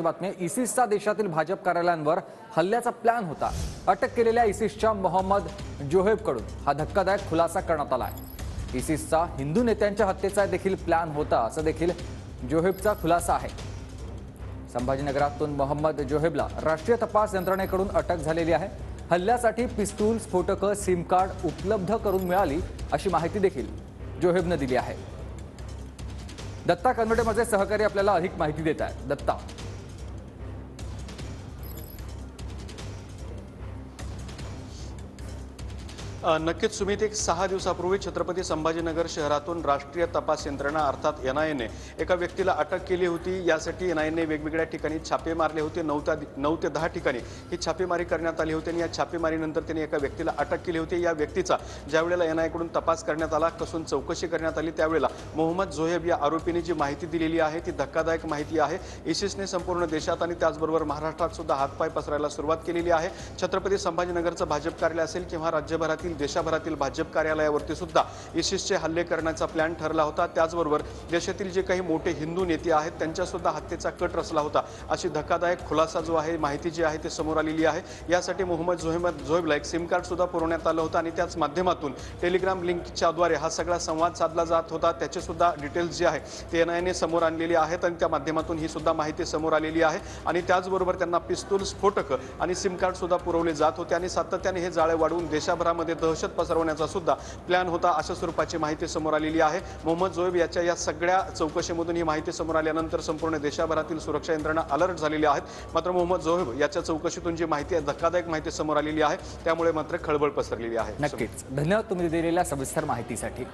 महत्त्वाची बातमी। इसिसचा देशातील भाजप कार्यालयांवर हल्ल्याचा प्लॅन होता। अटक केलेल्या इसिसच्या मोहम्मद जोहेबकडून हा धक्कादायक खुलासा करण्यात आला आहे। इसिसचा हिंदू नेत्यांच्या हत्येचा देखील प्लॅन होता असं देखील जोहेबचा खुलासा आहे। संभाजीनगरातून मोहम्मद जोहेबला राष्ट्रीय तपास यंत्रणेकडून अटक झालेली आहे। हल्ल्यासाठी पिस्तूल, स्फोटकं, सिम कार्ड उपलब्ध करून मिळाली अशी माहिती देखील जोहेबने दिली आहे। दत्ता कनवटे माझे सहकारी आपल्याला अधिक माहिती देत आहेत। दत्ता, नक्कीच सुमित, एक 6 दिवसापूर्वी छत्रपती संभाजीनगर शहरातून राष्ट्रीय तपास यंत्रणा अर्थात NIA एका व्यक्तीला अटक केली होती। यासाठी NIA वेगवेगळ्या ठिकाणी छापे मारले होते। 9 ते 10 ठिकाणी ही छापेमारी करण्यात आली होती आणि या छापेमारीनंतर त्यांनी एका व्यक्तीला अटक केली होती। या व्यक्तीचा ज्यावेळेला NIA कडून तपास करण्यात आला, कसून चौकशी करण्यात आली, त्यावेळेला मोहम्मद जोहेब या आरोपीने जी माहिती दिलेली आहे ती धक्कादायक माहिती आहे। इसिसने संपूर्ण देशात आणि त्याचबरोबर महाराष्ट्रात सुद्धा हातपाय पसरायला सुरुवात केलेली आहे। छत्रपती संभाजीनगरचं भाजप कार्यालय असेल किंवा राज्यभरातील देशभरातील भाजप कार्यालयावरती सुद्धा इसिसचे हल्ले करण्याचा प्लॅन ठरला होता। त्याचबरोबर देशातील जे काही मोठे हिंदू नेते आहेत त्यांच्या सुद्धा हत्येचा कट रचला होता, अशी धक्कादायक खुलासा जो आहे, माहिती जी आहे ते समोर आलेली आहे। यासाठी मोहम्मद जोहेबला एक सिम कार्ड सुद्धा पुरवण्यात आलं होतं आणि त्याच माध्यमातून टेलिग्राम लिंकच्या द्वारे हा सगळा संवाद साधला जात होता। त्याचे सुद्धा डिटेल्स जे आहे ते NIA समोर आणलेली आहेत आणि त्या माध्यमातून ही सुद्धा माहिती समोर आलेली आहे। आणि त्याचबरोबर त्यांना पिस्तूल, स्फोटक आणि सिम कार्ड सुद्धा पुरवले जात होते आणि सातत्याने हे जाळे वाढवून देशभरामध्ये दहशत पसरवण्याचा सुद्धा प्लॅन होता, अशा स्वरूपाची माहिती समोर आलेली आहे। मोहम्मद जोहेब याच्या या सगळ्या चौकशीमधून ही माहिती समोर आल्यानंतर संपूर्ण देशभरातील सुरक्षा यंत्रणा अलर्ट झालेल्या आहेत। मात्र मोहम्मद जोहेब याच्या चौकशीतून जी माहिती आहे, धक्कादायक माहिती समोर आलेली आहे, त्यामुळे मात्र खळबळ पसरलेली आहे। नक्कीच धन्यवाद तुम्ही दिलेल्या सविस्तर माहितीसाठी।